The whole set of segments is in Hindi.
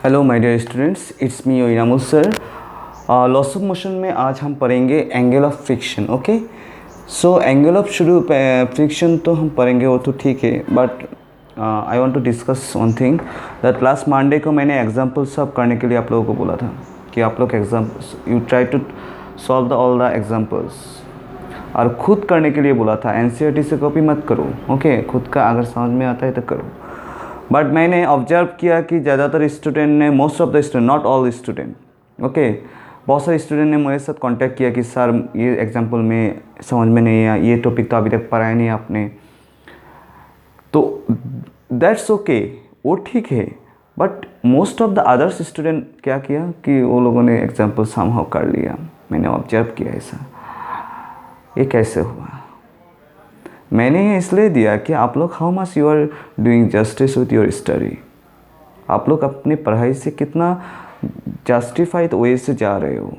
Hello my dear students, it's me Inamul sir. Laws of motion में आज हम पढ़ेंगे angle of friction. Okay, so angle of शुरू फ्रिक्शन तो हम पढ़ेंगे, वो तो ठीक है, but I want to discuss one thing that last Monday को मैंने एग्जांपल सब करने के लिए आप लोगों को बोला था कि आप लोग examples you try to solve the all the examples, और खुद करने के लिए बोला था। एनसीईआरटी से कॉपी मत करो, ओके, खुद का अगर समझ में आता है तो करो। बट मैंने ऑब्जर्व किया कि ज़्यादातर स्टूडेंट ने, most of the student, not all student, okay, बहुत सारे स्टूडेंट ने मेरे साथ कांटेक्ट किया कि सर ये एग्जांपल में समझ में नहीं आया, ये टॉपिक तो अभी तक पढ़ाया नहीं आपने। तो दैट्स ओके, वो ठीक है, but most of the others student क्या किया कि वो लोगों ने एग्जांपल समहाउ कर लिया। मैंने ऑब्जर्व किया ऐसा। ये कैसे हुआ? मैंने ये इसलिए दिया कि आप लोग how much you are doing justice with your study. आप लोग अपनी पढ़ाई से कितना जस्टिफाइड वे से जा रहे हो।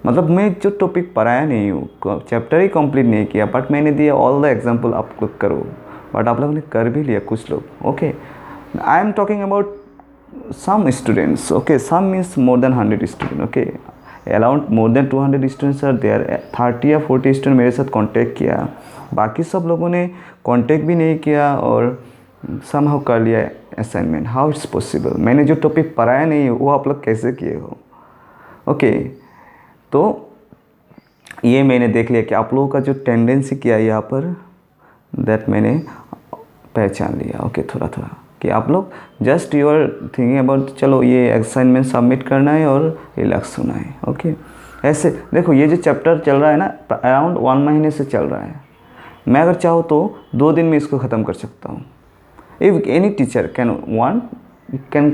मतलब मैं जो टॉपिक पढ़ाया नहीं हूँ, चैप्टर ही कंप्लीट नहीं किया, बट मैंने दिया ऑल द एग्जांपल आप लोग करो, बट आप लोगों ने कर भी लिया कुछ लोग। Okay, I am talking about some students, okay, some means more than 100 student, okay, around more than 200 students are there. 30 या 40 स्टूडेंट मेरे साथ कांटेक्ट किया, बाकी सब लोगों ने कांटेक्ट भी नहीं किया और समहाउ कर लिया असाइनमेंट। How it's possible? मैंने जो टॉपिक पढ़ाया नहीं वो आप लोग कैसे किए हो? ओके, तो ये मैंने देख लिया कि आप लोगों का जो टेंडेंसी किया यहाँ पर, दैट मैंने पहचान लिया। ओके, थोड़ा थोड़ा कि आप लोग just you are thinking about, चलो ये असाइनमेंट सबमिट करना है और रिलैक्स होना है। ओके, ऐसे देखो, ये जो चैप्टर चल रहा है ना, अराउंड 1 महीने से चल रहा है। मैं अगर चाहूँ तो 2 दिन में इसको ख़त्म कर सकता हूँ। If any teacher can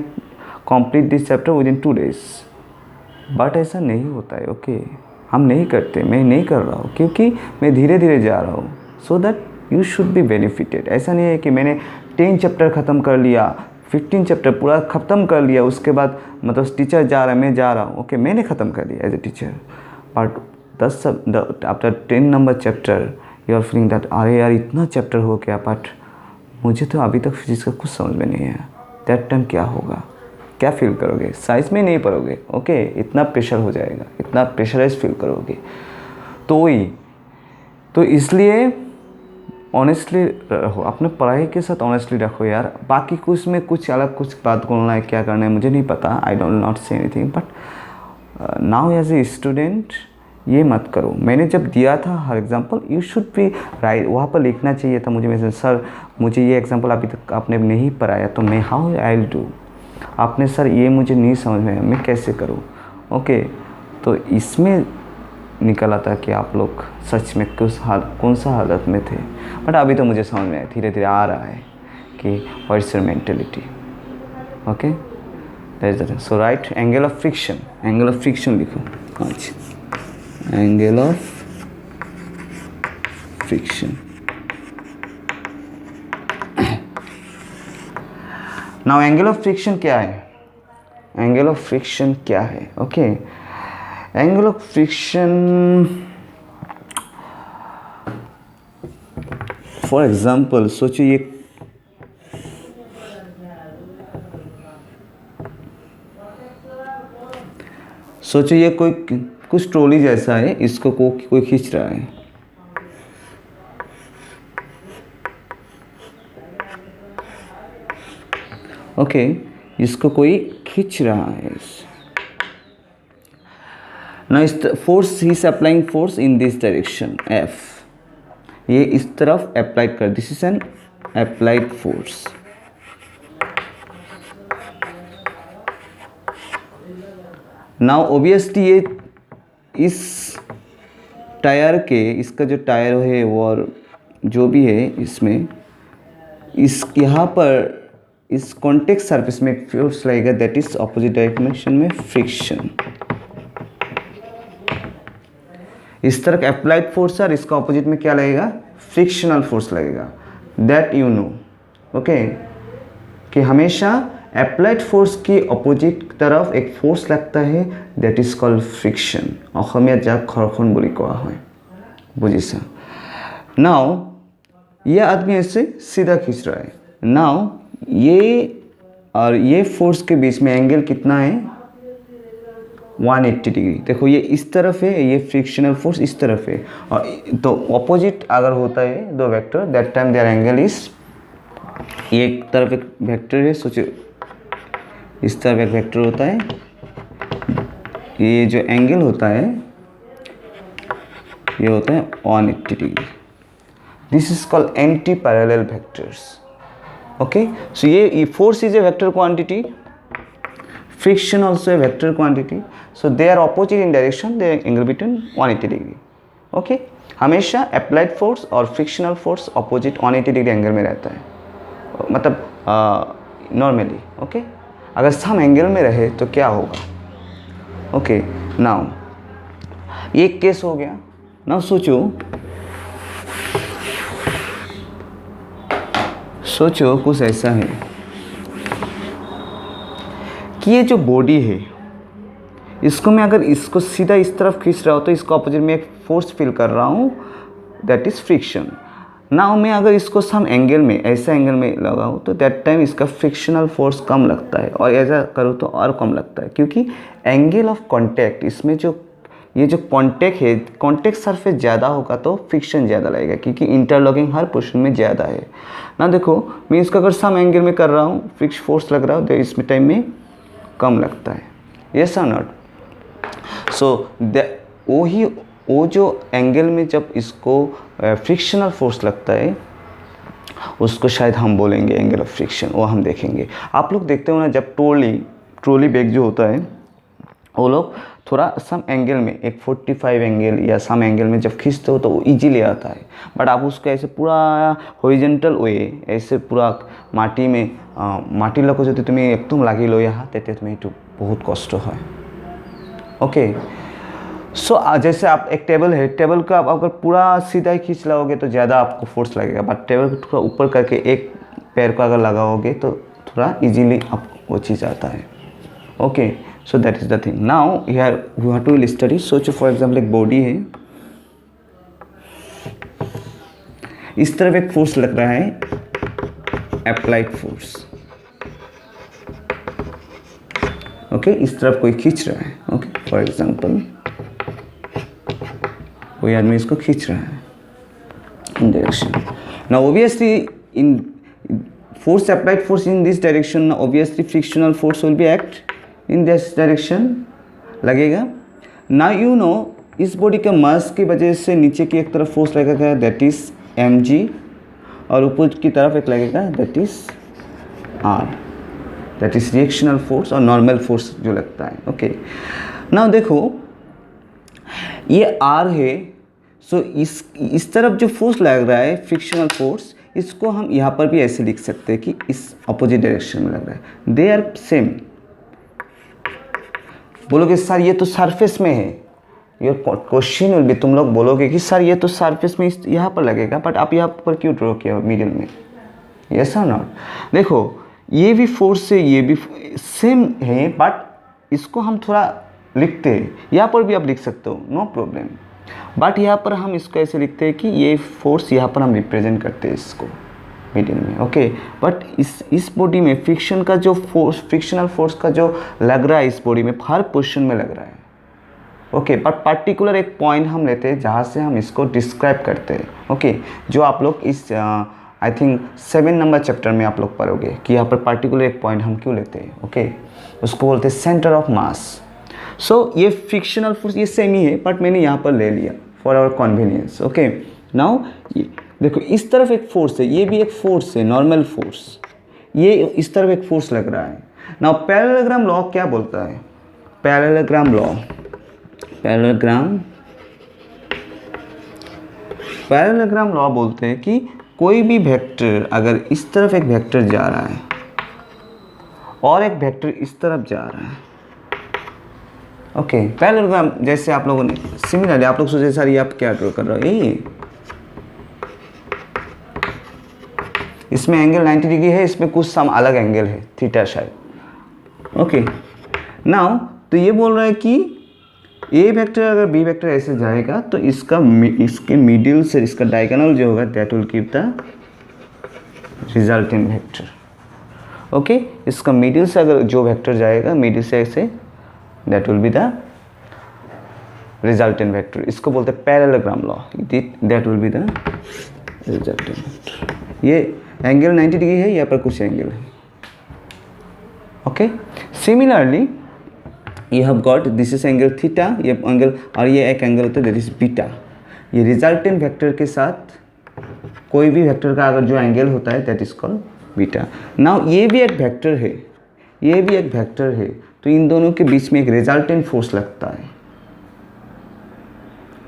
complete this chapter with in 2 days, but ऐसा नहीं होता है। ओके, हम नहीं करते, मैं नहीं कर रहा हूँ क्योंकि मैं धीरे धीरे जा रहा हूँ, so that you should be benefited. ऐसा नहीं है कि मैंने 10 चैप्टर ख़त्म कर लिया, 15 चैप्टर पूरा ख़त्म कर लिया, उसके बाद मतलब टीचर जा रहा है, मैं जा रहा हूँ। ओके, मैंने ख़त्म कर लिया as a teacher, but after 10 number chapter you are feeling that अरे यार इतना चैप्टर हो गया, बट मुझे तो अभी तक फिजिक्स का कुछ समझ में नहीं आया। दैट टाइम क्या होगा? क्या फील करोगे? साइंस में नहीं पढ़ोगे, ओके, इतना प्रेशर हो जाएगा, इतना प्रेशराइज फील करोगे। तो वही, तो इसलिए ऑनेस्टली रहो, अपने पढ़ाई के साथ ऑनेस्टली रखो यार। बाकी कुछ में कुछ अलग कुछ बात बोलना है, क्या करना है मुझे नहीं पता, I don't not say anything, but now as a student ये मत करो। मैंने जब दिया था हर example, you should be right, वहाँ पर लिखना चाहिए था मुझे मैसेज, सर मुझे ये एग्जांपल अभी तक आपने नहीं पढ़ाया, तो मैं हाउ आई विल डू। आपने सर ये मुझे नहीं समझ में आया, मैं कैसे करूँ? ओके, तो इसमें निकल आता कि आप लोग सच में कौन सा हालत में थे। बट अभी तो मुझे समझ में आया, धीरे धीरे आ रहा है कि what is your mentality. Okay, that's that. So right angle of friction, angle of friction लिखो। अच्छा, angle of friction. Now angle of friction क्या है? एंगल ऑफ फ्रिक्शन क्या है? Okay, angle of friction, for example सोचिए ये कोई कुछ ट्रॉली जैसा है, इसको कोई खींच रहा है। ओके, इसको कोई खींच रहा है। नाउ इस force he is applying force in this direction F, ये इस तरफ अप्लाई कर, this is an applied force. Now obviously ये इस टायर के, इसका जो टायर है वो और जो भी है इसमें, इस यहाँ पर इस कॉन्टेक्ट सरफेस में फोर्स लगेगा, दैट इज ऑपोजिट डायरेक्शन में फ्रिक्शन। इस तरफ अप्लाइड फोर्स है और इसका ऑपोजिट में क्या लगेगा? फ्रिक्शनल फोर्स लगेगा। दैट यू नो, ओके, कि हमेशा अप्लाइड फोर्स की ऑपोजिट तरफ एक फोर्स लगता है, दैट इज कॉल्ड फ्रिक्शन। অসমীয়াত যাক ঘৰ্ষণ বুলি কোৱা হয়, বুজিছা? नाउ ये आदमी ऐसे सीधा खींच रहा है। नाउ ये और ये फोर्स के बीच में एंगल कितना है 180 डिग्री। देखो ये इस तरफ है, ये फ्रिक्शनल फोर्स इस तरफ है, और तो ऑपोजिट अगर होता है दो vector that time their angle is, ये एक तरफ एक वेक्टर है, सोचो इस तरफ एक वेक्टर होता है, ये जो एंगल होता है ये होता है 180 degree. This is called anti parallel vectors. Okay, so ये force is a vector quantity, friction also a vector quantity, so they are opposite in direction, they are angle between 180 degree. okay, हमेशा applied force और frictional force opposite 180 degree angle में रहता है, मतलब नॉर्मली। ओके, अगर सम एंगल में रहे तो क्या होगा। ओके, नाउ ये केस हो गया। नाउ सोचो कुछ ऐसा है कि ये जो बॉडी है इसको मैं अगर इसको सीधा इस तरफ खींच रहा हूँ तो इसको अपोजिट में एक फोर्स फील कर रहा हूँ, दैट इज़ फ्रिक्शन। नाउ मैं अगर इसको सम एंगल में ऐसा एंगल में लगाऊँ तो दैट टाइम इसका फ्रिक्शनल फोर्स कम लगता है, और ऐसा करूँ तो और कम लगता है, क्योंकि एंगल ऑफ कॉन्टैक्ट इसमें जो ये जो कॉन्टैक्ट है, कॉन्टैक्ट सरफेस ज़्यादा होगा तो फ्रिक्शन ज़्यादा लगेगा, क्योंकि इंटरलॉकिंग हर पोर्शन में ज़्यादा है ना। देखो मैं इसको अगर सम एंगल में कर रहा हूँ, फ्रिक्शन फोर्स लग रहा हो तो इसमें टाइम में कम लगता है, यस और नॉट। सो वो जो एंगल में जब इसको फ्रिक्शनल फोर्स लगता है उसको शायद हम बोलेंगे एंगल ऑफ फ्रिक्शन, वो हम देखेंगे। आप लोग देखते हो ना, जब ट्रॉली बैग जो होता है वो लोग थोड़ा सम एंगल में एक 45 एंगल या सम एंगल में जब खींचते हो तो वो इजीली आता है, बट आप उसको ऐसे पूरा हॉरिजॉन्टल वे ऐसे पूरा माटी में माटी लोग जो तुम्हें एकदम लगी लो यहाँ तेते तुम्हें तो बहुत कष्ट है। ओके, सो जैसे आप एक टेबल है, टेबल का आप अगर पूरा सीधा ही खींच लाओगे तो ज़्यादा आपको फोर्स लगेगा, बट टेबल को थोड़ा ऊपर करके एक पैर को अगर लगाओगे तो थोड़ा इजीली आप वो चीज़ आता है। Okay, so that is the thing. Now here we have to study. सोचो for example एक बॉडी है, इस तरफ एक फोर्स लग रहा है अप्लाइड फोर्स। ओके, इस तरफ कोई खींच रहा है। ओके, फॉर एग्जांपल कोई आदमी इसको खींच रहा है इन direction. Now obviously in force applied force in this direction, obviously frictional force will be act in this direction लगेगा। now you know इस बॉडी का मास की वजह से नीचे की एक तरफ फोर्स लगेगा दैट इज mg, और ऊपर की तरफ एक लगेगा that is r, that is reactional force और नॉर्मल फोर्स जो लगता है। ओके, नाउ देखो ये r है, सो इस तरफ जो फोर्स लग रहा है फ्रिक्शनल फोर्स, इसको हम यहाँ पर भी ऐसे लिख सकते हैं कि इस अपोजिट डायरेक्शन में लग रहा है, दे आर सेम। बोलोगे सर ये तो सरफेस में है, योर क्वेश्चन विल बी, तुम लोग बोलोगे कि सर ये तो सरफेस में यहाँ पर लगेगा, बट आप यहाँ पर क्यों ड्रॉ किया मिडिल में, यस और नॉट। देखो ये भी फोर्स से ये भी सेम है, बट इसको हम थोड़ा लिखते हैं, यहाँ पर भी आप लिख सकते हो, नो प्रॉब्लम, बट यहाँ पर हम इसको ऐसे लिखते हैं कि ये फोर्स यहाँ पर हम रिप्रेजेंट करते हैं इसको मिडिल में। ओके, बट इस बॉडी में फ्रिक्शन का जो फोर्स, फ्रिक्शनल फोर्स का जो लग रहा है इस बॉडी में हर पोजीशन में लग रहा है। ओके, बट पर्टिकुलर एक पॉइंट हम लेते हैं जहाँ से हम इसको डिस्क्राइब करते हैं। ओके, जो आप लोग इस आई थिंक 7 नंबर चैप्टर में आप लोग पढ़ोगे कि यहाँ पर पर्टिकुलर एक पॉइंट हम क्यों लेते हैं। ओके, उसको बोलते हैं सेंटर ऑफ मास। सो ये फ्रिक्शनल फोर्स ये सेम ही है, बट मैंने यहाँ पर ले लिया for our convenience. Okay, now देखो इस तरफ एक फोर्स है, ये भी एक फोर्स है, नॉर्मल फोर्स, ये इस तरफ एक फोर्स लग रहा है। नाउ पैरेललोग्राम लॉ क्या बोलता है, पैरेललोग्राम लॉ बोलते हैं कि कोई भी वेक्टर अगर इस तरफ एक वेक्टर जा रहा है और एक वेक्टर इस तरफ जा रहा है, ओके, पैरेललोग्राम जैसे आप लोगों ने सिमिलरली आप लोग सोचे सर ये आप क्या ड्रॉ कर रहे हो, यही इसमें एंगल 90 डिग्री है, इसमें कुछ सम अलग एंगल है थीटा शायद। ओके, नाउ तो ये बोल रहा है कि ए वेक्टर अगर बी वेक्टर ऐसे जाएगा तो इसके मिडिल से इसका डायगोनल जो होगा that will give the resulting vector. Okay, इसका मिडिल से अगर जो वेक्टर जाएगा मिडिल से ऐसे, that will be the resultant vector. इसको बोलते हैं parallelogram law, that will be the resultant vector. ये एंगल 90 डिग्री है, यहाँ पर कुछ एंगल है। Okay, similarly you have got this is angle theta, ये एंगल, और ये एक एंगल होता है दैट इज बीटा। ये रिजल्टेंट वेक्टर के साथ कोई भी वेक्टर का अगर जो एंगल होता है that is called beta. Now ये भी एक वेक्टर है, ये भी एक वेक्टर है, तो इन दोनों के बीच में एक रिजल्टेंट फोर्स लगता है,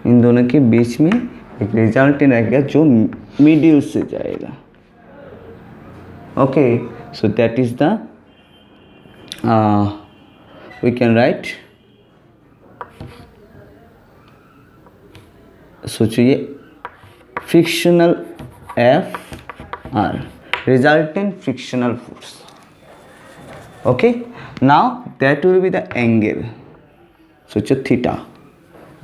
इन दोनों के बीच में एक रिजल्टेंट आएगा जो मिडिल से जाएगा। Okay, so that is the we can write, सोचिए frictional F R, resultant frictional force. Okay, now that will be the angle, सोचो थीटा,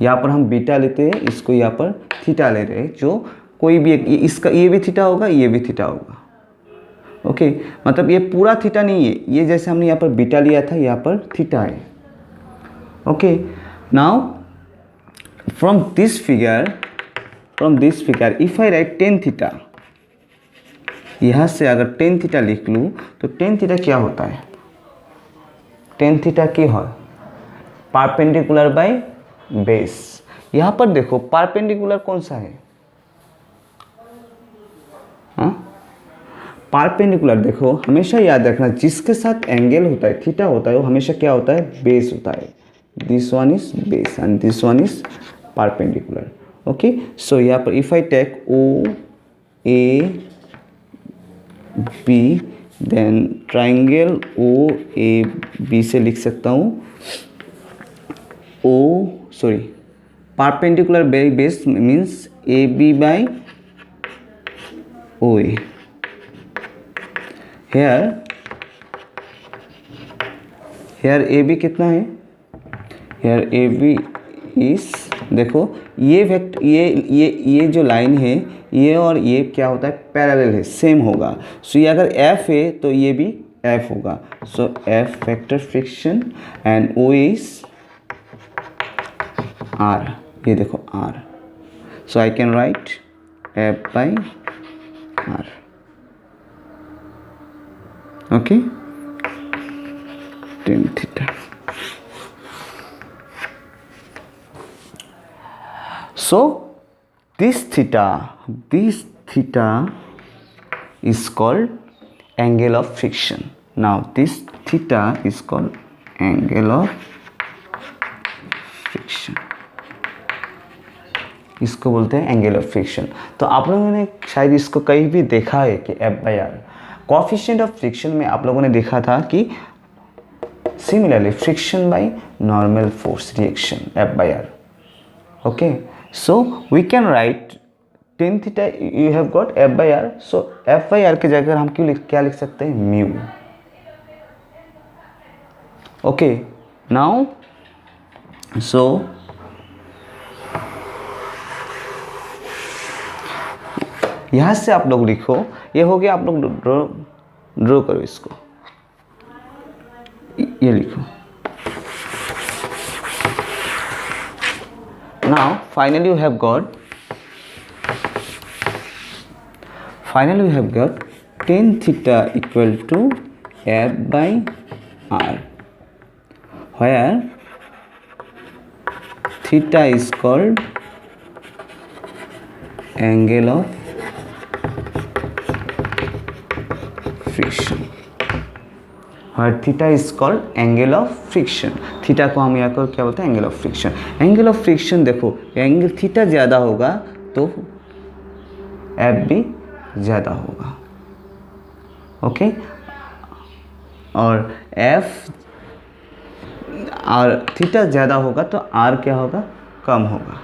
यहाँ पर हम बीटा लेते हैं, इसको यहाँ पर थीटा ले रहे हैं, जो कोई भी एक, इसका ये भी थीटा होगा, ये भी थीटा होगा। ओके, मतलब ये पूरा थीटा नहीं है, ये जैसे हमने यहाँ पर बीटा लिया था, यहाँ पर थीटा है। Okay, now from this figure if I right tan theta, यहाँ से अगर टेन थीटा लिख लूँ तो टेन थीटा क्या होता है? टेन थीटा क्या है? Perpendicular by base. यहाँ पर देखो परपेंडिकुलर कौन सा है? हाँ, परपेंडिकुलर देखो, हमेशा याद रखना जिसके साथ एंगल होता है थीटा होता है वो हमेशा क्या होता है? बेस होता है। This one is base and this one is perpendicular. Okay, so यहाँ पर if I take O A B, then triangle O A B से लिख सकता हूँ perpendicular base means A B by O A. Here A B कितना है? हेयर ए बी इस, देखो ये ये जो लाइन है ये और ये क्या होता है? पैरेलल है, सेम होगा। सो ये अगर एफ है तो ये भी एफ होगा। So F vector friction and O is R, ये देखो R. So I can write F by R. Okay, tan theta. So this theta is called angle of friction. Now this theta is called angle of friction. इसको बोलते हैं एंगल ऑफ फ्रिक्शन। तो आप लोगों ने शायद इसको कहीं भी देखा है कि F by R, coefficient of friction में आप लोगों ने देखा था कि similarly friction by normal force reaction F by R. Okay, so we can write tan theta, you have got f by r, so f by r की जगह हम क्या लिख सकते हैं? म्यू। ओके, नाउ सो यहाँ से आप लोग लिखो, ये हो गया, आप लोग ड्रॉ करो इसको, ये लिखो। Now finally you have got tan theta equal to f by r, where theta is called angle of friction, where theta is called angle of friction। Theta को हम यहाँ पर क्या बोलते हैं? Angle of friction. Angle of friction देखो, एंगल थीटा ज़्यादा होगा तो एफ भी ज़्यादा होगा। ओके, और एफ और थीटा ज़्यादा होगा तो आर क्या होगा? कम होगा।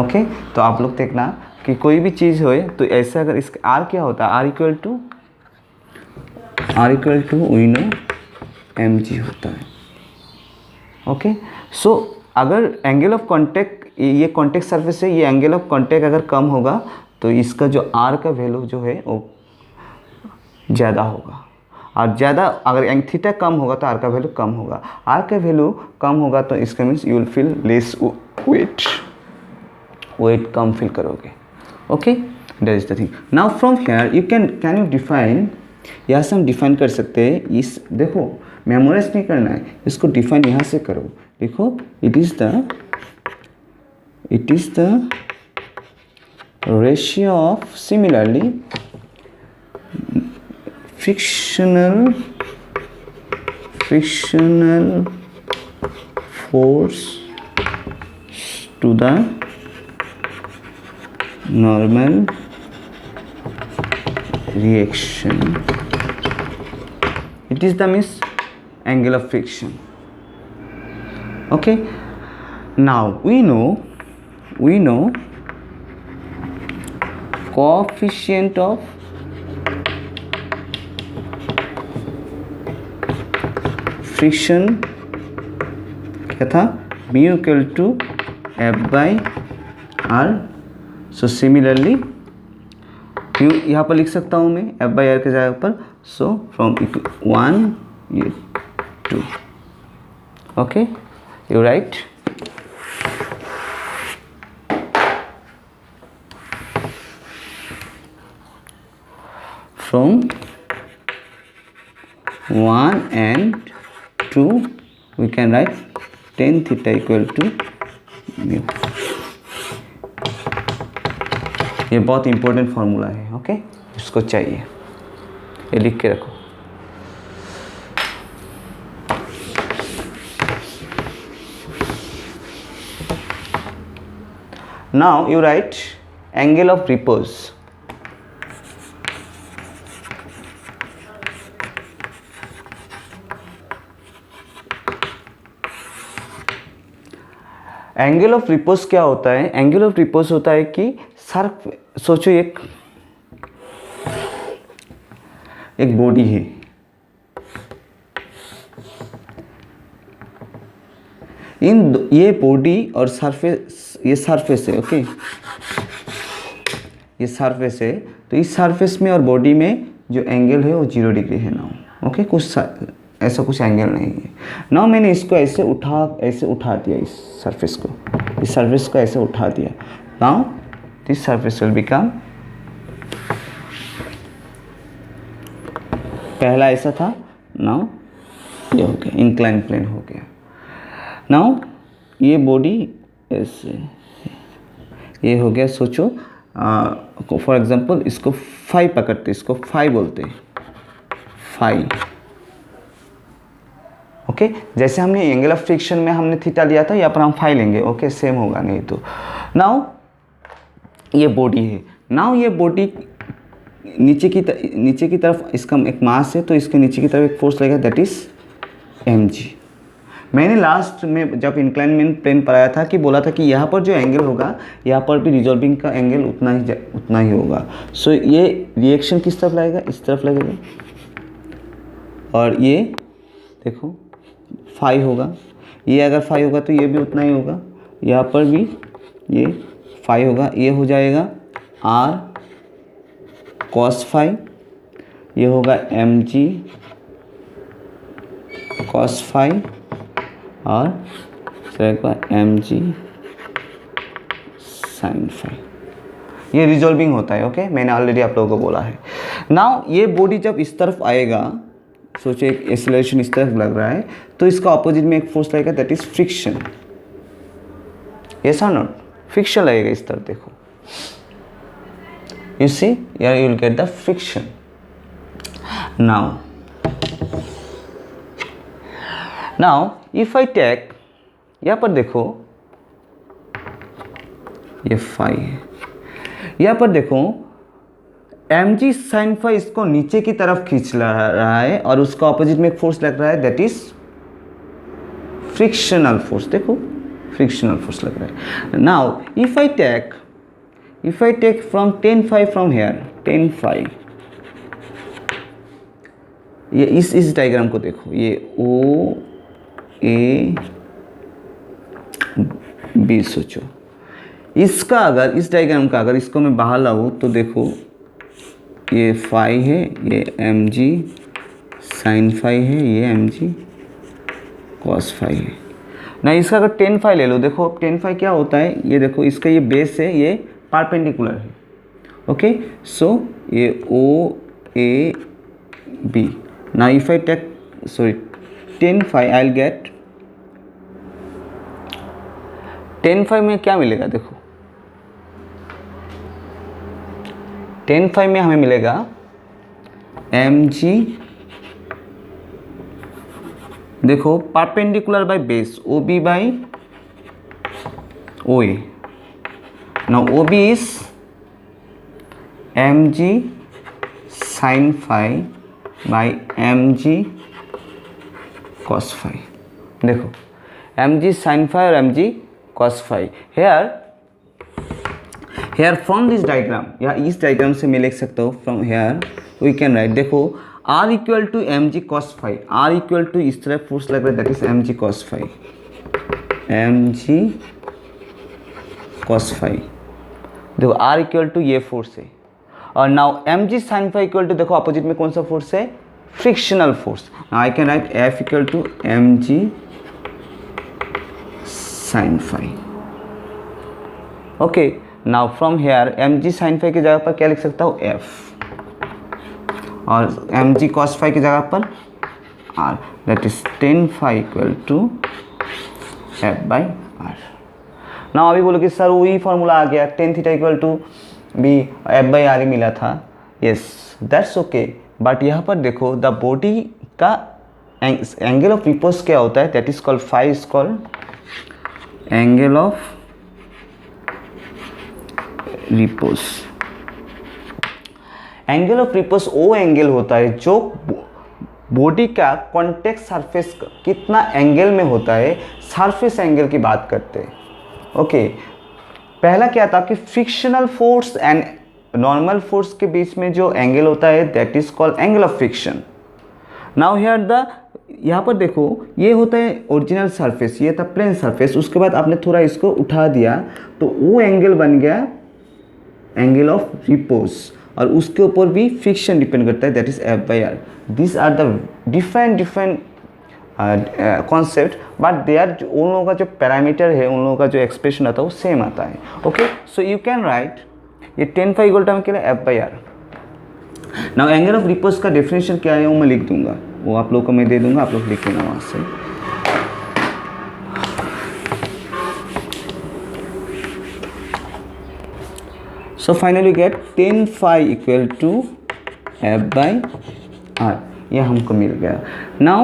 ओके, तो आप लोग देखना कि कोई भी चीज़ हो तो ऐसे अगर इसका आर क्या होता है? R equal to we know M G होता है। ओके, सो अगर एंगल ऑफ कांटेक्ट, ये कांटेक्ट सरफेस है, ये एंगल ऑफ कांटेक्ट अगर कम होगा तो इसका जो आर का वैल्यू जो है वो ज़्यादा होगा। और ज़्यादा अगर थीटा कम होगा तो आर का वैल्यू कम होगा, आर का वैल्यू कम होगा तो इसका means you will feel less weight, weight कम फील करोगे। Okay, that is the thing. Now from here you can you define, यहाँ से हम डिफाइन कर सकते हैं। इस देखो मेमोराइज नहीं करना है, इसको डिफाइन यहाँ से करो। देखो it is the ratio of similarly frictional force to the normal reaction. It is the means angle of friction. Okay, now we know coefficient of friction क्या था, mu equal to F by R. So similarly mu यहाँ पर लिख सकता हूँ मैं एफ बाई आर के जगह पर। सो फ्रॉम 1 ये 2। Okay, you right. From 1 and 2 we can write tan theta equal to mu। ये बहुत इंपॉर्टेंट फॉर्मूला है। ओके, इसको चाहिए, ये लिख के रखो। Now you right angle of repose. Angle of repose क्या होता है? एंगल ऑफ रिपोज होता है कि सर्फ, सोचो एक बॉडी है, ये बॉडी और सरफेस, ये सरफेस है। ओके, ये सरफेस है, तो इस सरफेस में और बॉडी में जो एंगल है वो 0 डिग्री है ना। ओके, कुछ ऐसा कुछ एंगल नहीं है ना। मैंने इसको ऐसे उठा दिया, इस सरफेस को ऐसे उठा दिया। Now this surface will become, पहला ऐसा था, नाउ ये हो गया, इंक्लाइन प्लेन हो गया। नाउ ये बॉडी ऐसे, ये हो गया। सोचो फॉर एग्जांपल इसको फाई पकड़ते, इसको फाई बोलते हैं, फाई। ओके, जैसे हमने एंगल ऑफ फ्रिक्शन में हमने थीटा लिया था, यहाँ पर हम फाई लेंगे। ओके, सेम होगा नहीं तो। नाउ ये बॉडी है, नाउ ये बॉडी नीचे की तरफ इसका एक मास है, तो इसके नीचे की तरफ एक फोर्स लगेगा, दैट इज mg। मैंने लास्ट में जब इंक्लाइनमेंट प्लेन पढ़ाया था कि बोला था कि यहाँ पर जो एंगल होगा, यहाँ पर भी रिजॉल्विंग का एंगल उतना ही होगा। सो ये रिएक्शन किस तरफ लगेगा? इस तरफ लगेगा, और ये देखो फाई होगा। ये अगर फाई होगा तो ये भी उतना ही होगा, यहाँ पर भी ये फाई होगा। ये हो जाएगा r cos फाई, ये होगा mg cos फाई, और एक बार mg sin फाई। ये रिजॉल्विंग होता है। ओके, मैंने ऑलरेडी आप लोगों को बोला है। नाउ ये बॉडी जब इस तरफ आएगा, सोचो एक एक्सेलरेशन इस तरफ लग रहा है, तो इसका ऑपोजिट में एक फोर्स लगेगा, दैट इज फ्रिक्शन। यस और नॉट? फ्रिक्शन लगेगा इस तरफ। देखो, you see here you will get the friction. Now if I take, यहाँ पर देखो ये फाई है, यहाँ पर देखो mg sin फाई इसको नीचे की तरफ खींच रहा है, और उसका ऑपोजिट में एक फोर्स लग रहा है, दैट इज फ्रिक्शनल फोर्स। देखो फ्रिक्शनल फोर्स लग रहा है। Now if I take from tan phi from here, tan phi, ये इस डायग्राम को देखो, ये ओ ए बी। सोचो इसका अगर, इस डायग्राम का अगर इसको मैं बाहर लाऊं तो देखो ये फाई है, ये mg साइन फाई है, ये एम जी कॉस फाई है। ना इसका अगर टेन फाई ले लो, देखो टेन फाई क्या होता है, ये देखो इसका ये बेस है, ये परपेंडिकुलर है। ओके, सो ये ओ ए बी। ना if I take sorry tan phi, I will get tan phi में क्या मिलेगा, देखो टेन फाई में हमें मिलेगा एम जी, देखो perpendicular by base O B by O A. Now O B is M G sine phi by M G cos phi. देखो एम जी साइन फाई और M G cos phi. Here from this diagram, या इस डायग्राम से मैं लिख सकता हूँ from here we can write, देखो R equal to M G cos phi, R equal to इस तरह फोर्स लग रहा है, that is M G cos phi, M G cos phi. देखो आर इक्वल टू ये फोर्स है, और now M G sine phi equal to, देखो अपोजिट में कौन सा फोर्स है, frictional force. I can write F equal to M G sine phi. Okay, now from here M G sine phi की जगह पर क्या लिख सकता हूँ, एफ, और एम जी कॉस फाई की जगह पर R, that is tan phi equal to F by R. ना अभी बोलो कि सर वही फॉर्मूला आ गया, tan theta equal to B F by R ही मिला था। यस दैट्स ओके, बट यहाँ पर देखो द बॉडी का एंगल ऑफ रिपोज क्या होता है, that is called phi is called angle of repose. Angle of repose वो एंगल होता है जो बॉडी का कॉन्टेक्ट सरफेस कितना एंगल में होता है, सरफेस एंगल की बात करते हैं। ओके, पहला क्या था कि frictional force and normal force के बीच में जो एंगल होता है that is called angle of friction. Now here the, यहाँ पर देखो ये होता है ओरिजिनल सरफेस, ये था प्लेन सरफेस, उसके बाद आपने थोड़ा इसको उठा दिया तो वो एंगल बन गया एंगल ऑफ रिपोज, और उसके ऊपर भी फ्रिक्शन डिपेंड करता है, that is F by R. This are the different concept, but they are, उन लोगों का जो पैरामीटर है, उन लोगों का जो एक्सप्रेशन आता है वो सेम आता है। Okay, so you can write ये टेन फाई इक्वल टू क्या है, F by R. Now angle of repose का डेफिनेशन क्या है वो मैं लिख दूंगा, वो आप लोगों को मैं दे दूंगा, आप लोग लिख लेना वहाँ से। So finally get 10 phi equal to f by r, यह हमको मिल गया। Now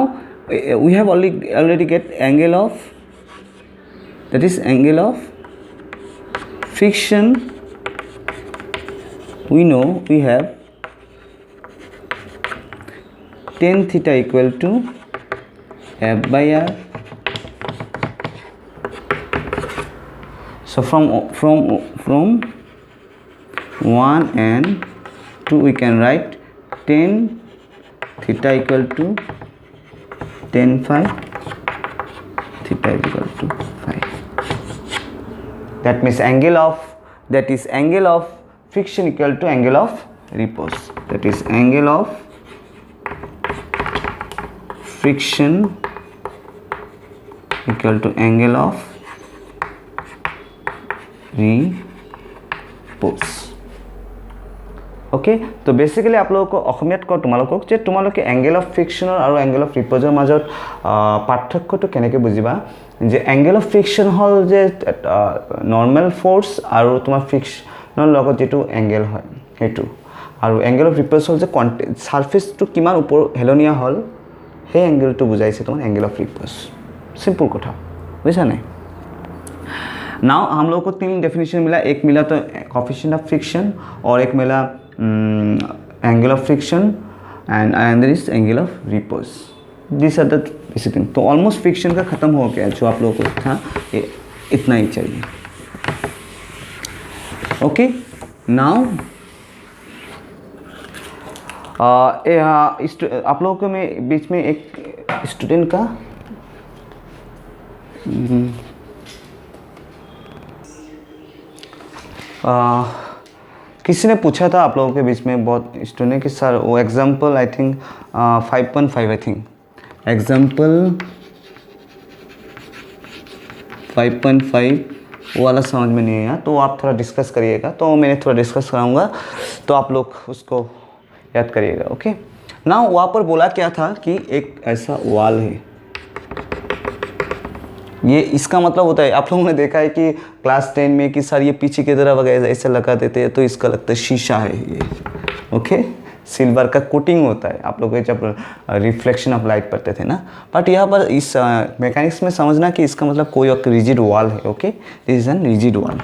we have already get angle of, that is angle of friction. We know we have tan theta equal to f by r. So from 1 and 2 we can write tan theta equal to tan phi, theta equal to phi. That means angle of friction equal to angle of repose, that is angle of friction equal to angle of repose. Okay, तो बेसिकली आप लोगों को অসমীয়াত কওঁ তোমালোকক যে তোমালোকে এংগেল অফ ফ্ৰিকশ্যনৰ আৰু এংগেল অফ ৰিপ'জৰ মাজত পাৰ্থক্যটো কেনেকৈ বুজিবা, যে এংগেল অফ ফ্ৰিকশ্যন হ'ল যে নৰ্মেল ফ'ৰ্চ আৰু তোমাৰ ফ্ৰিকশ্যনৰ লগত যিটো এংগেল হয় সেইটো, আৰু এংগেল অফ ৰিপ'জ হ'ল যে ছাৰ্ফেচটো কিমান ওপৰ হেলনীয়া হ'ল সেই এংগেলটো বুজাইছে তোমাৰ एंगल ऑफ रिपोज। सिंपल কথা বুঝা নাই। नाउ हम लोग को तीन डेफिनेशन मिला, एक मिला तो कोफिशिएंट ऑफ फ्रिक्शन, और एक मिला angle of friction, and another is angle of repose. This are the basic thing. तो ऑलमोस्ट फ्रिक्शन का ख़त्म हो गया, जो आप लोगों को था ये इतना ही चाहिए। ओके, नाउ आप लोगों को मैं बीच में एक स्टूडेंट का किसी ने पूछा था आप लोगों के बीच में बहुत स्टूडेंट ने कि सर वो example I think 5.5 I think example 5.5 वो वाला समझ में नहीं आया, तो आप थोड़ा डिस्कस करिएगा, तो मैंने थोड़ा डिस्कस कराऊंगा तो आप लोग उसको याद करिएगा। ओके ना, वहाँ पर बोला क्या था कि एक ऐसा वॉल है, ये इसका मतलब होता है, आप लोगों ने देखा है कि क्लास 10 में कि सर ये पीछे की तरफ वगैरह ऐसे लगा देते हैं तो इसका लगता है शीशा है ये। ओके, सिल्वर का कोटिंग होता है, आप लोग जब रिफ्लेक्शन ऑफ लाइट पढ़ते थे ना। बट यहाँ पर इस मैकेनिक्स में समझना कि इसका मतलब कोई एक रिजिड वॉल है। Okay, this is an rigid wall.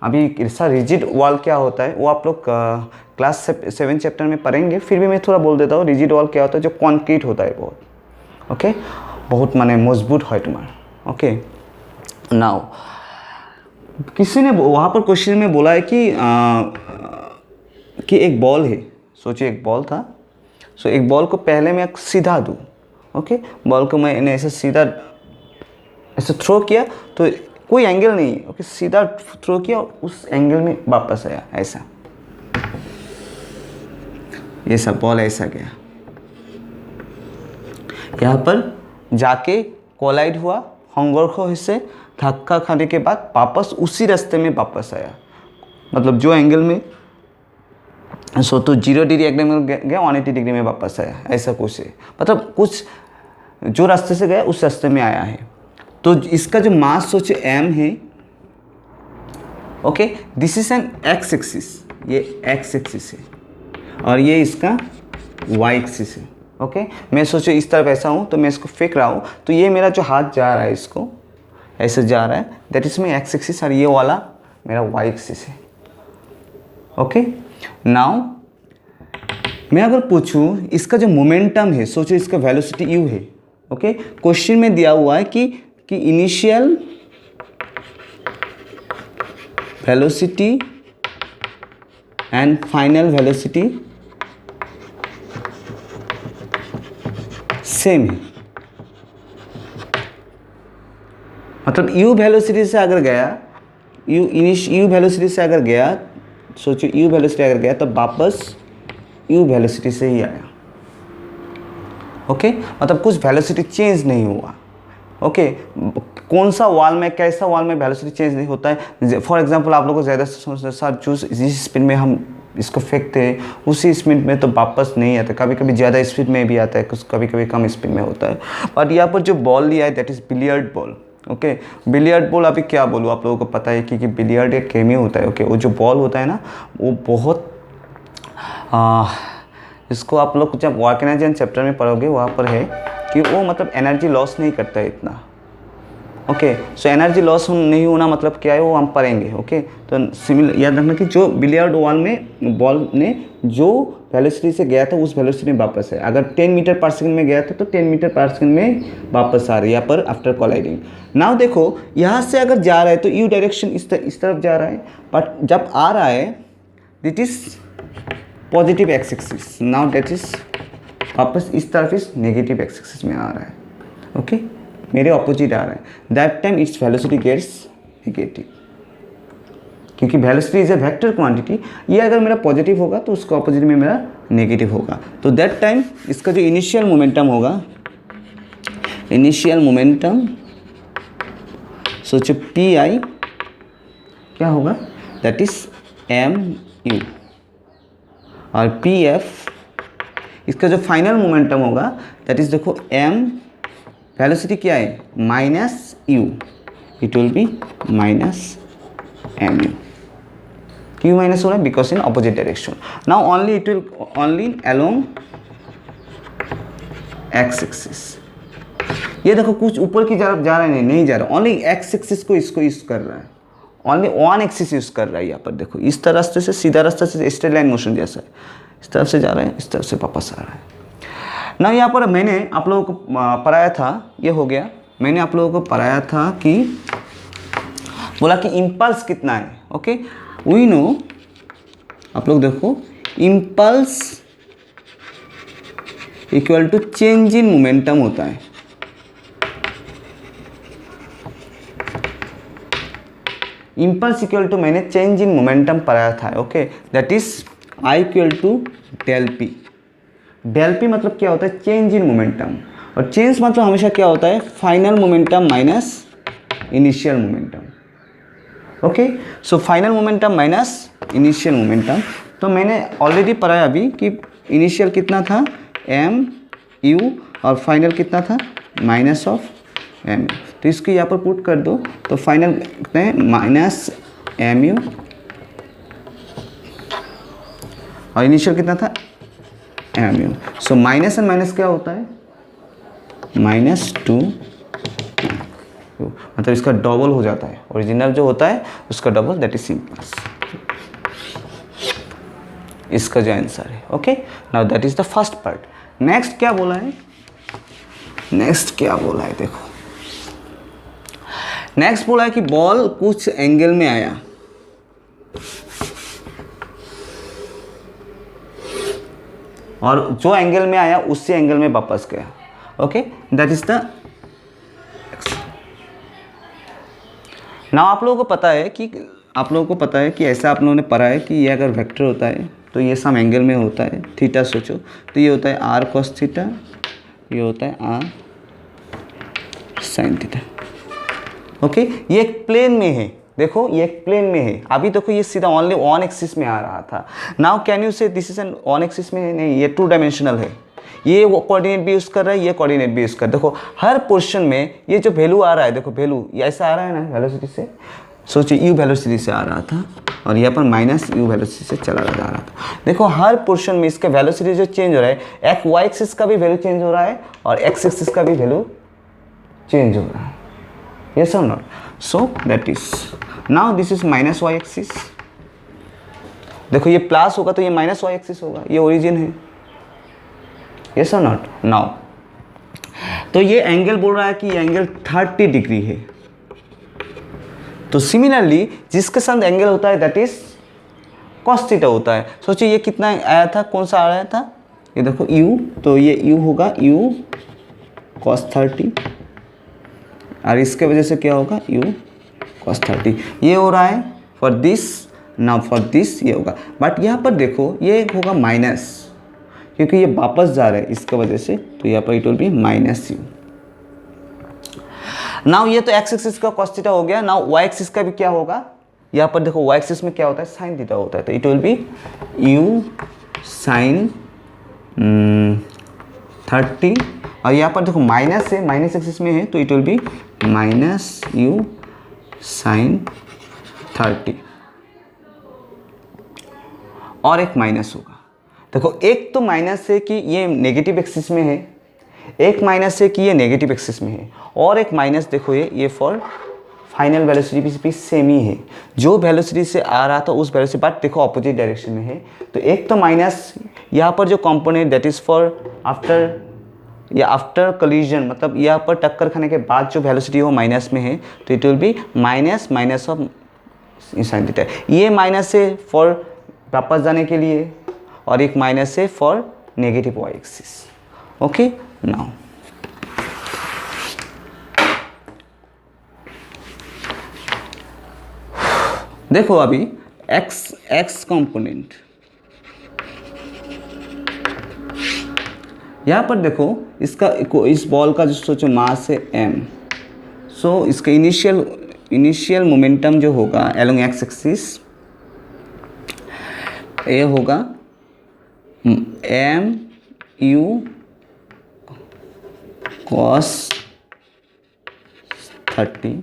अभी ऐसा रिजिड वॉल क्या होता है वो आप लोग क्लास 7 चैप्टर में पढ़ेंगे, फिर भी मैं थोड़ा बोल देता हूँ। रिजिड वॉल क्या होता है, जो कॉन्क्रीट होता है बहुत, ओके, बहुत माने मजबूत है तुम्हारा। ओके, नाउ किसी ने वहाँ पर क्वेश्चन में बोला है कि एक बॉल है, सोचिए एक बॉल था, सो एक बॉल को पहले मैं सीधा दूँ। ओके, बॉल को मैंने ऐसे सीधा ऐसे थ्रो किया तो कोई एंगल नहीं है। ओके, सीधा थ्रो किया और उस एंगल में वापस आया, ऐसा ये सब बॉल ऐसा गया, यहाँ पर जाके कोलाइड हुआ, हंगरखो से धक्का खाने के बाद वापस उसी रास्ते में वापस आया, मतलब जो एंगल में सो तो 0 डिग्री एंगल में गया 180 डिग्री में वापस आया, ऐसा कुछ है, मतलब कुछ जो रास्ते से गया उस रास्ते में आया है। तो इसका जो मास सोचे m है। Okay, this is an x axis, ये एक्स एक्सिस है और ये इसका y एक्सिस है। ओके, मैं सोचो इस तरफ ऐसा हूँ तो मैं इसको फेंक रहा हूँ, तो ये मेरा जो हाथ जा रहा है इसको ऐसे जा रहा है, that is my x axis, और ये वाला मेरा y एक्सिस है। ओके, नाउ मैं अगर पूछूँ इसका जो मोमेंटम है, सोचो इसका वेलोसिटी u है। ओके, क्वेश्चन में दिया हुआ है कि initial velocity and final velocity same है, मतलब u वेलोसिटी से अगर गया, u वेलोसिटी से अगर गया, सोचो u वेलोसिटी अगर गया तो वापस u वेलोसिटी से ही आया। ओके, मतलब कुछ वेलोसिटी चेंज नहीं हुआ। ओके, कौन सा वॉल में कैसा वॉल में वेलोसिटी चेंज नहीं होता है। फॉर एग्जांपल आप लोगों को ज़्यादा समझते सर जिस स्पीड में हम इसको फेंकते हैं उसी स्पीड में तो वापस नहीं आता, कभी कभी ज़्यादा स्पीड में भी आता है, कुछ कभी कभी कम स्पीड में होता है। बट यहाँ पर जो बॉल लिया है that is billiard ball. Okay, billiard ball अभी क्या बोलूँ, आप लोगों को पता है कि बिलियर्ड एक गेम ही होता है। ओके, वो जो बॉल होता है ना वो बहुत इसको आप लोग जब ऑर्गेनाइजेशन चैप्टर में पढ़ोगे वहाँ पर है कि वो मतलब एनर्जी लॉस नहीं करता है इतना। ओके, सो एनर्जी लॉस नहीं होना मतलब क्या है वो हम पढ़ेंगे। ओके, तो सिमिलर याद रखना कि जो बिलियर्ड वॉल में बॉल ने जो वेलोसिटी से गया था उस वेलोसिटी में वापस है, अगर 10 मीटर पर सेकंड में गया था तो 10 मीटर पर सेकंड में वापस आ रही है यहाँ पर आफ्टर कोलाइडिंग। नाउ देखो यहाँ से अगर जा रहा है तो यू डायरेक्शन इस तरफ जा रहा है, बट जब आ रहा है that is positive X axis, now that is वापस इस तरफ इस नेगेटिव एक्स एक्सिस में आ रहा है। ओके, मेरे ऑपोजिट आ रहा है, that time its velocity gets negative, क्योंकि velocity is a vector quantity. ये अगर मेरा पॉजिटिव होगा तो उसका ऑपोजिट में मेरा नेगेटिव होगा, तो दैट टाइम इसका जो इनिशियल मोमेंटम होगा, इनिशियल मोमेंटम सोचो पी आई क्या होगा, दैट इज एम यू, और पी एफ इसका जो फाइनल मोमेंटम होगा दैट इज देखो एम, वेलोसिटी क्या है minus U, it will be minus M U, क्यों माइनस हो रहा है because in opposite direction. Now only it will only along X axis, ये देखो कुछ ऊपर की तरफ जा रहा है, नहीं जा रहा, ओनली एक्स एक्सिस को इसको यूज कर रहा है, ओनली वन एक्सिस यूज कर रहा है। यहाँ पर देखो इस तरह से सीधा रास्ता से स्ट्रेट लाइन मोशन जैसा है, इस तरफ से जा रहा है इस तरफ से वापस आ रहा है ना। यहाँ पर मैंने आप लोगों को पढ़ाया था, ये हो गया, मैंने आप लोगों को पढ़ाया था कि बोला कि इम्पल्स कितना है। ओके, वी नो, आप लोग देखो impulse equal to change in momentum होता है। इम्पल्स इक्वल टू मैंने चेंज इन मोमेंटम पढ़ाया था, okay, that is I equal to del P. Del P मतलब क्या होता है, चेंज इन मोमेंटम, और चेंज मतलब हमेशा क्या होता है, final momentum minus initial momentum. Okay, so final momentum minus initial momentum. तो मैंने ऑलरेडी पढ़ा अभी कि इनिशियल कितना था एम यू और फाइनल कितना था माइनस ऑफ एम। तो इसको यहाँ पर पुट कर दो तो फाइनल कितना है माइनस एम यू और इनिशियल कितना था M U. So minus and minus क्या होता है, -2, मतलब इसका डबल हो जाता है, ओरिजिनल जो होता है उसका डबल, दैट इज सिंपल्स, इसका जो आंसर है। Okay, now that is the first part. Next क्या बोला है, नेक्स्ट क्या बोला है देखो, नेक्स्ट बोला है कि बॉल कुछ एंगल में आया, और जो एंगल में आया उसी एंगल में वापस गया। Okay, that is the. Now आप लोगों को पता है कि ऐसा आप लोगों ने पढ़ा है कि ये अगर वेक्टर होता है तो ये सम एंगल में होता है, थीटा सोचो तो ये होता है आर कॉस थीटा, ये होता है आर साइन थीटा। ओके, ये एक प्लेन में है, देखो ये एक प्लेन में है। अभी देखो ये सीधा ओनली ऑन एक्सिस में आ रहा था। नाउ कैन यू से this is an on axis में है, नहीं, ये 2 डायमेंशनल है। ये वो कोऑर्डिनेट भी यूज़ कर रहा है, ये कोऑर्डिनेट भी यूज़ कर, देखो हर पोर्शन में ये जो वैल्यू आ रहा है, देखो वैल्यू ये ऐसा आ रहा है ना वेलोसिटी से, सोचिए यू वेलोसिटी से आ रहा था और यहाँ पर माइनस यू वेलोसिटी से चला जा रहा था। देखो हर पोर्शन में इसका वेलोसिटी जो चेंज हो रहा है, एक वाई एक्सिस का भी वैल्यू चेंज हो रहा है और एक्स एक्सिस का भी वैल्यू चेंज हो रहा है, यस और not. So that is, now this is minus Y axis, देखो ये प्लस होगा तो ये माइनस वाई एक्सिस होगा, ये ओरिजिन है, यस और नॉट। नाउ तो ये एंगल बोल रहा है कि ये एंगल 30 डिग्री है। तो सिमिलरली जिसके साथ एंगल होता है दैट इज कॉस थीटा होता है। सोचिए ये कितना आया था, कौन सा आया था, ये देखो u, तो ये u होगा u cos 30 और इसके वजह से क्या होगा u cos 30। ये हो रहा है for this, now for this ये होगा, बट यहाँ पर देखो ये होगा माइनस, क्योंकि ये वापस जा रहा है इसके वजह से, तो यहाँ पर it will be minus you. Now ये तो एक्स एक्सिस का cos थीटा हो गया। नाउ वाई एक्सिस का भी क्या होगा, यहाँ पर देखो वाई एक्सिस में क्या होता है, साइन थीटा होता है, तो it will be u sine 30 और यहाँ पर देखो माइनस है, माइनस एक्सिस में है तो it will be minus u sine 30 और एक माइनस होगा। देखो एक तो माइनस है कि ये नेगेटिव एक्सिस में है, एक माइनस है कि ये नेगेटिव एक्सिस में है, और एक माइनस देखो ये फॉर फाइनल वेलोसिटी भी सेम ही है, जो वेलोसिटी से आ रहा था उस वेलोसिटी, बट देखो अपोजिट डायरेक्शन में है। तो एक तो माइनस यहाँ पर जो component that is for after या आफ्टर कोलिजन, मतलब यहाँ पर टक्कर खाने के बाद जो वेलोसिटी वो माइनस में है, तो it will be minus of sine theta. ये माइनस है फॉर वापस जाने के लिए और एक माइनस है for negative Y axis. Okay, now देखो अभी एक्स कंपोनेंट, यहाँ पर देखो इसका इस बॉल का जो सोचो मास है m, सो इसका इनिशियल मोमेंटम जो होगा अलोंग एक्स एक्सिस ये होगा m u cos 30,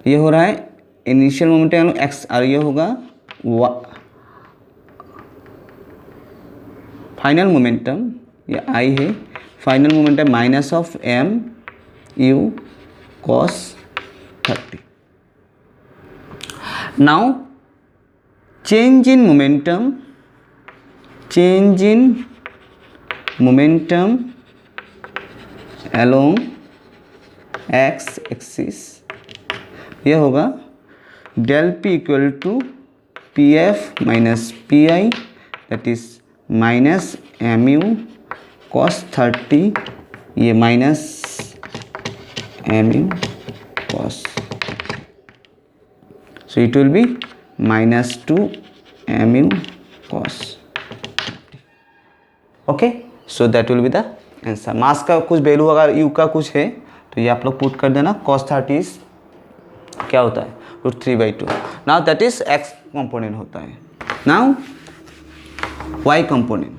ये हो रहा है इनिशियल मोमेंटम एक्स, और ये होगा फाइनल मोमेंटम, ये आई है, final momentum minus of m u cos 30। Now change in momentum along x axis, ये होगा del p equal to P F minus P I, that is minus M U cos 30, ये minus M U cos. so it will be -2 mu cos। Okay, so that will be the answer. Mass का कुछ वैल्यू अगर u का कुछ है तो ये आप लोग पुट कर देना। cos 30 क्या होता है √3/2। Now that is x component होता है। Now y component,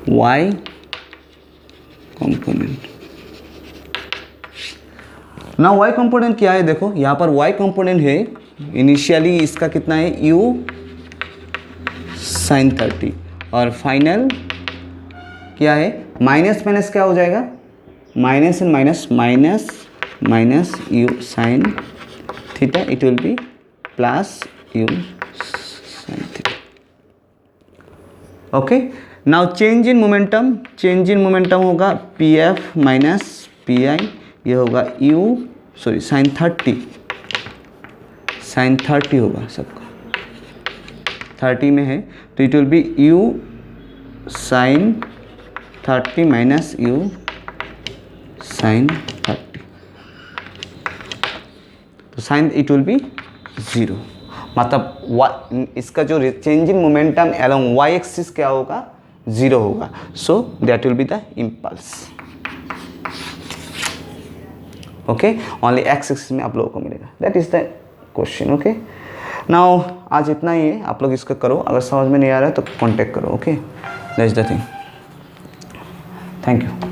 y component. ना y कंपोनेंट क्या है, देखो यहाँ पर y कंपोनेंट है, इनिशियली इसका कितना है u sin 30 और फाइनल क्या है माइनस माइनस क्या हो जाएगा, minus and minus minus minus u sin theta, it will B plus u sin theta. Okay, now change in momentum, change in momentum होगा pf माइनस pi, ये होगा u सॉरी sin 30 होगा सबका, 30 में है तो it will be u sin 30 minus u sin 30, तो साइन इट विल बी 0, मतलब इसका जो change in momentum along y axis क्या होगा 0 होगा। सो that will be the impulse. Okay, only x axis में आप लोगों को मिलेगा। That is the question. Okay, now आज इतना ही है, आप लोग इसका करो, अगर समझ में नहीं आ रहा है तो कांटेक्ट करो। Okay, that's the thing. Thank you.